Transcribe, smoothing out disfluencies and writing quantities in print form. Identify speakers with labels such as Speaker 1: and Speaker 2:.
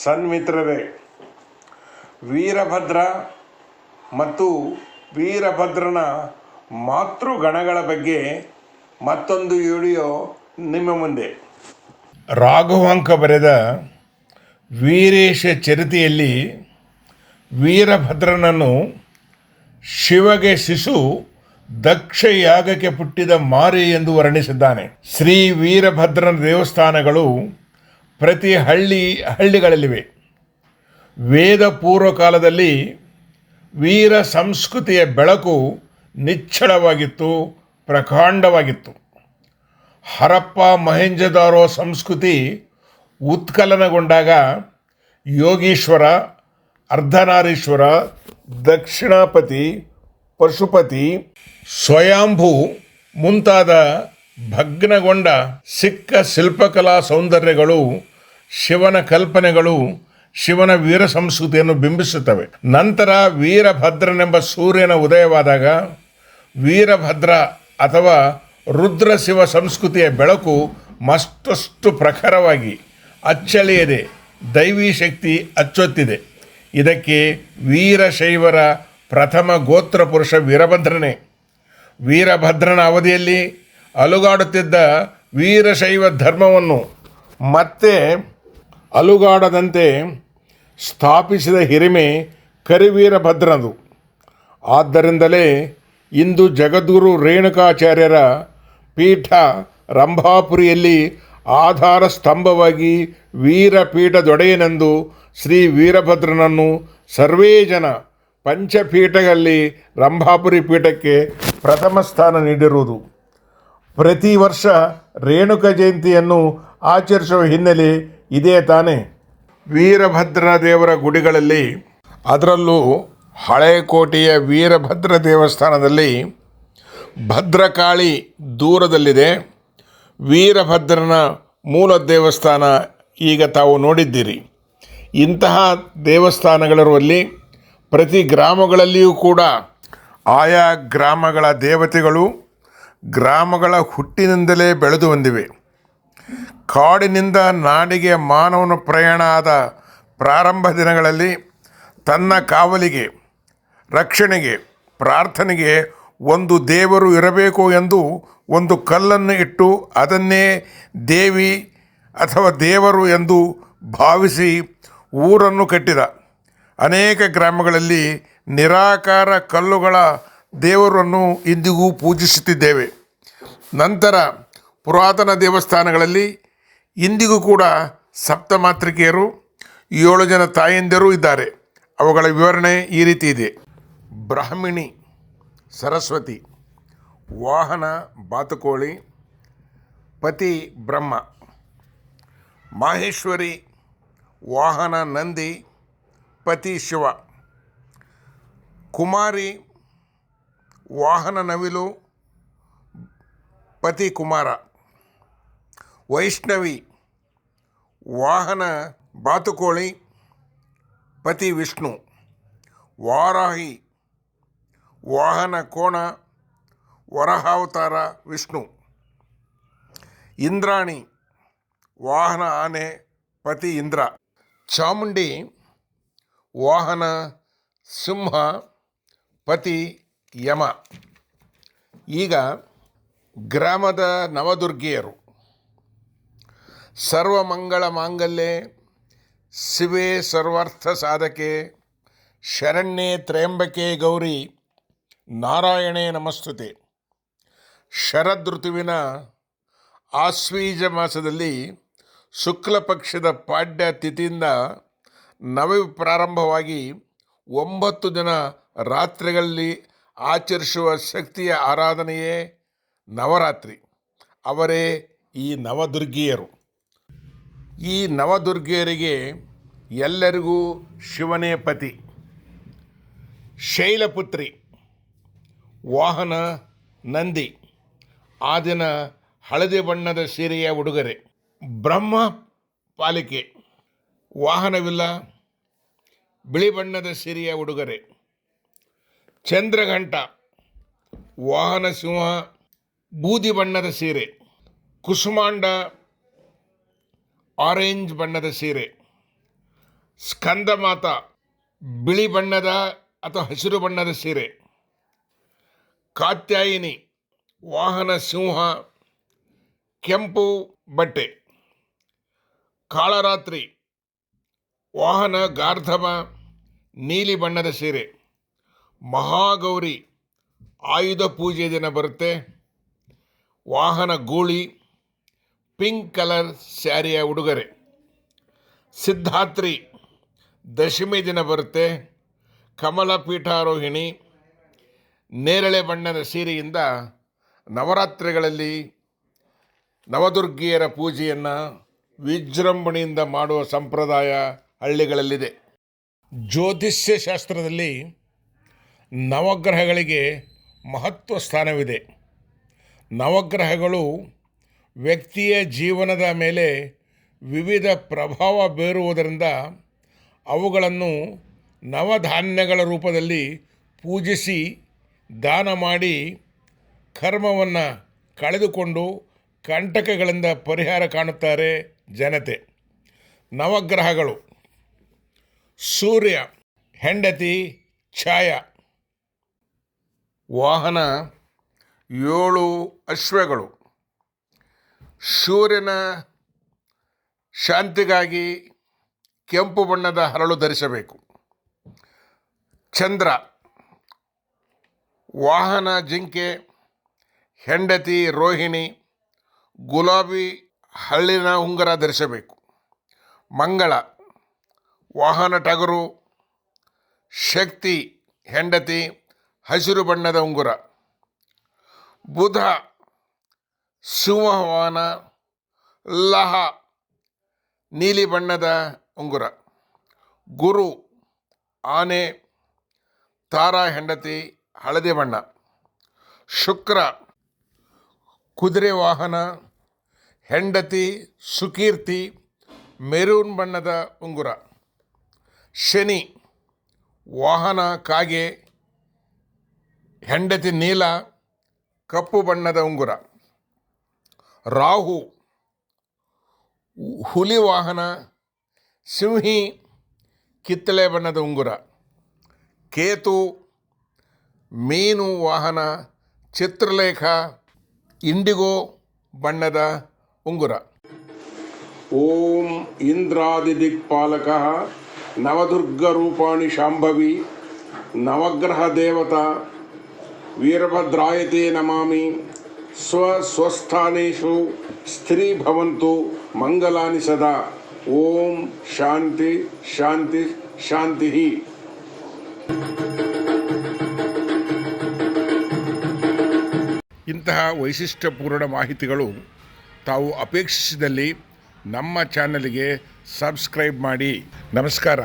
Speaker 1: ಸನ್ಮಿತ್ರರೇ, ವೀರಭದ್ರ ಮತ್ತು ವೀರಭದ್ರನ ಮಾತೃಗಣಗಳ ಬಗ್ಗೆ ಮತ್ತೊಂದು ವಿಡಿಯೋ ನಿಮ್ಮ ಮುಂದೆ. ರಾಘವಾಂಕ ಬರೆದ ವೀರೇಶ ಚರಿತೆಯಲ್ಲಿ ವೀರಭದ್ರನನ್ನು ಶಿವಗೆ ಶಿಶು ದಕ್ಷ ಯಾಗಕ್ಕೆ ಪುಟ್ಟಿದ ಮಾರಿ ಎಂದು ವರ್ಣಿಸಿದ್ದಾನೆ. ಶ್ರೀ ವೀರಭದ್ರನ ದೇವಸ್ಥಾನಗಳು ಪ್ರತಿ ಹಳ್ಳಿಗಳಲ್ಲಿವೆ. ವೇದ ಪೂರ್ವ ಕಾಲದಲ್ಲಿ ವೀರ ಸಂಸ್ಕೃತಿಯ ಬೆಳಕು ನಿಚ್ಚಳವಾಗಿತ್ತು, ಪ್ರಕಾಂಡವಾಗಿತ್ತು. ಹರಪ್ಪ ಮೊಹೆಂಜೊದಾರೋ ಸಂಸ್ಕೃತಿ ಉತ್ಕಲನಗೊಂಡಾಗ ಯೋಗೀಶ್ವರ, ಅರ್ಧನಾರೀಶ್ವರ, ದಕ್ಷಿಣಾಪತಿ, ಪಶುಪತಿ, ಸ್ವಯಂಭೂ ಮುಂತಾದ ಭಗ್ನಗೊಂಡ ಸಿಕ್ಕ ಶಿಲ್ಪಕಲಾ ಸೌಂದರ್ಯಗಳು, ಶಿವನ ಕಲ್ಪನೆಗಳು ಶಿವನ ವೀರ ಸಂಸ್ಕೃತಿಯನ್ನು ಬಿಂಬಿಸುತ್ತವೆ. ನಂತರ ವೀರಭದ್ರನೆಂಬ ಸೂರ್ಯನ ಉದಯವಾದಾಗ ವೀರಭದ್ರ ಅಥವಾ ರುದ್ರ ಶಿವ ಸಂಸ್ಕೃತಿಯ ಬೆಳಕು ಮತ್ತಷ್ಟು ಪ್ರಖರವಾಗಿ ಅಚ್ಚಳಿಯದೆ ದೈವಿ ಶಕ್ತಿ ಅಚ್ಚೊತ್ತಿದೆ. ಇದಕ್ಕೆ ವೀರಶೈವರ ಪ್ರಥಮ ಗೋತ್ರ ಪುರುಷ ವೀರಭದ್ರನೇ. ವೀರಭದ್ರನ ಅವಧಿಯಲ್ಲಿ ಅಲುಗಾಡುತ್ತಿದ್ದ ವೀರಶೈವ ಧರ್ಮವನ್ನು ಮತ್ತೆ ಅಲುಗಾಡದಂತೆ ಸ್ಥಾಪಿಸಿದ ಹಿರಿಮೆ ಕರಿವೀರಭದ್ರನದು. ಆದ್ದರಿಂದಲೇ ಇಂದು ಜಗದ್ಗುರು ರೇಣುಕಾಚಾರ್ಯರ ಪೀಠ ರಂಭಾಪುರಿಯಲ್ಲಿ ಆಧಾರ ಸ್ತಂಭವಾಗಿ ವೀರಪೀಠದೊಡೆಯನೆಂದು ಶ್ರೀ ವೀರಭದ್ರನನ್ನು ಸರ್ವೇ ಜನ ಪಂಚಪೀಠಗಳಲ್ಲಿ ರಂಭಾಪುರಿ ಪೀಠಕ್ಕೆ ಪ್ರಥಮ ಸ್ಥಾನ ನೀಡಿರುವುದು. ಪ್ರತಿ ವರ್ಷ ರೇಣುಕ ಜಯಂತಿಯನ್ನು ಆಚರಿಸುವ ಹಿನ್ನೆಲೆ ಇದೇ ತಾನೇ. ವೀರಭದ್ರ ದೇವರ ಗುಡಿಗಳಲ್ಲಿ, ಅದರಲ್ಲೂ ಹಳೆಕೋಟೆಯ ವೀರಭದ್ರ ದೇವಸ್ಥಾನದಲ್ಲಿ ಭದ್ರಕಾಳಿ ದೂರದಲ್ಲಿದೆ. ವೀರಭದ್ರನ ಮೂಲ ದೇವಸ್ಥಾನ ಈಗ ತಾವು ನೋಡಿದ್ದೀರಿ. ಇಂತಹ ದೇವಸ್ಥಾನಗಳಿರುವಲ್ಲಿ ಪ್ರತಿ ಗ್ರಾಮಗಳಲ್ಲಿಯೂ ಕೂಡ ಆಯಾ ಗ್ರಾಮಗಳ ದೇವತೆಗಳು ಗ್ರಾಮಗಳ ಹುಟ್ಟಿನಿಂದಲೇ ಬೆಳೆದು ಬಂದಿವೆ. ಕಾಡಿನಿಂದ ನಾಡಿಗೆ ಮಾನವನ ಪ್ರಯಾಣ ಆದ ಪ್ರಾರಂಭ ದಿನಗಳಲ್ಲಿ ತನ್ನ ಕಾವಲಿಗೆ, ರಕ್ಷಣೆಗೆ, ಪ್ರಾರ್ಥನೆಗೆ ಒಂದು ದೇವರು ಇರಬೇಕು ಎಂದು ಒಂದು ಕಲ್ಲನ್ನು ಇಟ್ಟು ಅದನ್ನೇ ದೇವಿ ಅಥವಾ ದೇವರು ಎಂದು ಭಾವಿಸಿ ಊರನ್ನು ಕಟ್ಟಿದ. ಅನೇಕ ಗ್ರಾಮಗಳಲ್ಲಿ ನಿರಾಕಾರ ಕಲ್ಲುಗಳ ದೇವರನ್ನು ಇಂದಿಗೂ ಪೂಜಿಸುತ್ತಿದ್ದೇವೆ. ನಂತರ ಪುರಾತನ ದೇವಸ್ಥಾನಗಳಲ್ಲಿ ಇಂದಿಗೂ ಕೂಡ ಸಪ್ತಮಾತೃಕೆಯರು, 7 ಜನ ತಾಯಂದಿರು ಇದ್ದಾರೆ. ಅವುಗಳ ವಿವರಣೆ ಈ ರೀತಿ ಇದೆ. ಬ್ರಾಹ್ಮಿಣಿ ಸರಸ್ವತಿ, ವಾಹನ ಬಾತುಕೋಳಿ, ಪತಿ ಬ್ರಹ್ಮ. ಮಾಹೇಶ್ವರಿ, ವಾಹನ ನಂದಿ, ಪತಿ ಶಿವ. ಕುಮಾರಿ, ವಾಹನ ನವಿಲು, ಪತಿ ಕುಮಾರ. ವೈಷ್ಣವಿ, ವಾಹನ ಬಾತುಕೋಳಿ, ಪತಿ ವಿಷ್ಣು. ವಾರಾಹಿ, ವಾಹನ ಕೋಣ, ವರಹಾವತಾರ ವಿಷ್ಣು. ಇಂದ್ರಾಣಿ, ವಾಹನ ಆನೆ, ಪತಿ ಇಂದ್ರ. ಚಾಮುಂಡಿ, ವಾಹನ ಸಿಂಹ, ಪತಿ ಯಮ. ಈಗ ಗ್ರಾಮದ ನವದುರ್ಗಿಯರು. ಸರ್ವಮಂಗಳ ಮಾಂಗಲ್ಯೆ ಶಿವೆ ಸರ್ವಾರ್ಥ ಸಾಧಕೆ ಶರಣ್ಯೆ ತ್ರ್ಯಂಬಕೆ ಗೌರಿ ನಾರಾಯಣೇ ನಮಸ್ತುತೆ. ಶರದೃತುವಿನ ಆಶ್ವೀಜ ಮಾಸದಲ್ಲಿ ಶುಕ್ಲ ಪಕ್ಷದ ಪಾಡ್ಯ ತಿಥಿಯಿಂದ ನವ ಪ್ರಾರಂಭವಾಗಿ 9 ದಿನ ರಾತ್ರಿಗಳಲ್ಲಿ ಆಚರಿಸುವ ಶಕ್ತಿಯ ಆರಾಧನೆಯೇ ನವರಾತ್ರಿ. ಅವರೇ ಈ ನವದುರ್ಗಿಯರು. ಈ ನವದುರ್ಗಿಯರಿಗೆ ಎಲ್ಲರಿಗೂ ಶಿವನೇ ಪತಿ. ಶೈಲಪುತ್ರಿ, ವಾಹನ ನಂದಿ. ಆ ದಿನ ಹಳದಿ ಬಣ್ಣದ ಸೀರೆಯ ಉಡುಗೊರೆ. ಬ್ರಹ್ಮ ಪಾಲಿಕೆ, ವಾಹನವಿಲ್ಲ, ಬಿಳಿ ಬಣ್ಣದ ಸೀರೆಯ ಉಡುಗೊರೆ. ಚಂದ್ರಘಂಟ, ವಾಹನ ಸಿಂಹ, ಬೂದಿ ಬಣ್ಣದ ಸೀರೆ. ಕುಸುಮಾಂಡ, ಆರೆಂಜ್ ಬಣ್ಣದ ಸೀರೆ. ಸ್ಕಂದಮಾತ ಬಿಳಿ ಬಣ್ಣದ ಅಥವಾ ಹಸಿರು ಬಣ್ಣದ ಸೀರೆ. ಕಾತ್ಯಾಯಿನಿ ವಾಹನ ಸಿಂಹ, ಕೆಂಪು ಬಟ್ಟೆ. ಕಾಳರಾತ್ರಿ ವಾಹನ ಗಾರ್ಧಬ, ನೀಲಿ ಬಣ್ಣದ ಸೀರೆ. ಮಹಾಗೌರಿ ಆಯುಧ ಪೂಜೆ ದಿನ ಬರುತ್ತೆ. ವಾಹನ ಗೂಳಿ, ಪಿಂಕ್ ಕಲರ್ ಸ್ಯಾರಿಯ ಉಡುಗೊರೆ. ಸಿದ್ಧಾತ್ರಿ ದಶಮಿ ದಿನ ಬರುತ್ತೆ. ಕಮಲ ಪೀಠಾರೋಹಿಣಿ, ನೇರಳೆ ಬಣ್ಣದ ಸೀರೆಯಿಂದ ನವರಾತ್ರಿಗಳಲ್ಲಿ ನವದುರ್ಗಿಯರ ಪೂಜೆಯನ್ನು ವಿಜೃಂಭಣೆಯಿಂದ ಮಾಡುವ ಸಂಪ್ರದಾಯ ಹಳ್ಳಿಗಳಲ್ಲಿದೆ. ಜ್ಯೋತಿಷ್ಯ ಶಾಸ್ತ್ರದಲ್ಲಿ ನವಗ್ರಹಗಳಿಗೆ ಮಹತ್ವ ಸ್ಥಾನವಿದೆ. ನವಗ್ರಹಗಳು ವ್ಯಕ್ತಿಯ ಜೀವನದ ಮೇಲೆ ವಿವಿಧ ಪ್ರಭಾವ ಬೀರುವುದರಿಂದ ಅವುಗಳನ್ನು ನವಧಾನ್ಯಗಳ ರೂಪದಲ್ಲಿ ಪೂಜಿಸಿ ದಾನ ಮಾಡಿ ಕರ್ಮವನ್ನು ಕಳೆದುಕೊಂಡು ಕಂಟಕಗಳಿಂದ ಪರಿಹಾರ ಕಾಣುತ್ತಾರೆ ಜನತೆ. ನವಗ್ರಹಗಳು: ಸೂರ್ಯ, ಹೆಂಡತಿ ಛಾಯಾ. ವಾಹನ 7 ಅಶ್ವಗಳು. ಸೂರ್ಯನ ಶಾಂತಿಗಾಗಿ ಕೆಂಪು ಬಣ್ಣದ ಹರಳು ಧರಿಸಬೇಕು. ಚಂದ್ರ ವಾಹನ ಜಿಂಕೆ, ಹೆಂಡತಿ ರೋಹಿಣಿ ಗುಲಾಬಿ ಹಳ್ಳಿನ ಉಂಗುರ ಧರಿಸಬೇಕು. ಮಂಗಳ ವಾಹನ ಟಗರು, ಶಕ್ತಿ ಹೆಂಡತಿ ಹಸಿರು ಬಣ್ಣದ ಉಂಗುರ. ಬುಧ ಸಿಂಹವಾಹನ, ಲಹ ನೀಲಿ ಬಣ್ಣದ ಉಂಗುರ. ಗುರು ಆನೆ, ತಾರಾ ಹೆಂಡತಿ ಹಳದಿ ಬಣ್ಣ. ಶುಕ್ರ ಕುದುರೆ ವಾಹನ, ಹೆಂಡತಿ ಸುಕೀರ್ತಿ ಮೆರೂನ್ ಬಣ್ಣದ ಉಂಗುರ. ಶನಿ ವಾಹನ ಕಾಗೆ, ಹೆಂಡತಿ ನೀಲ ಕಪ್ಪು ಬಣ್ಣದ ಉಂಗುರ. ರಾಹು ಹುಲಿ ವಾಹನ, ಸಿಂಹಿ ಕಿತ್ತಳೆ ಬಣ್ಣದ ಉಂಗುರ. ಕೇತು ಮೀನು ವಾಹನ, ಚಿತ್ರಲೇಖ ಇಂಡಿಗೋ ಬಣ್ಣದ ಉಂಗುರ.
Speaker 2: ಓಂ ಇಂದ್ರಾದಿದಿಕ್ಪಾಲಕಃ ನವದುರ್ಗರೂಪಾಣಿ ಶಾಂಭವಿ ನವಗ್ರಹ ದೇವತಾ ವೀರಭದ್ರಾಯತೆ ನಮಾಮಿ. ಸ್ವಸ್ಥಾನೇಷು ಸ್ಥಿರೀಭವಂತು ಮಂಗಲಾನಿ ಸದಾ. ಓಂ ಶಾಂತಿ ಶಾಂತಿ ಶಾಂತಿ.
Speaker 1: ಇಂತಹ ವೈಶಿಷ್ಟ್ಯಪೂರ್ಣ ಮಾಹಿತಿಗಳು ತಾವು ಅಪೇಕ್ಷಿಸಿದಲ್ಲಿ ನಮ್ಮ ಚಾನಲ್ಗೆ ಸಬ್ಸ್ಕ್ರೈಬ್ ಮಾಡಿ. ನಮಸ್ಕಾರ.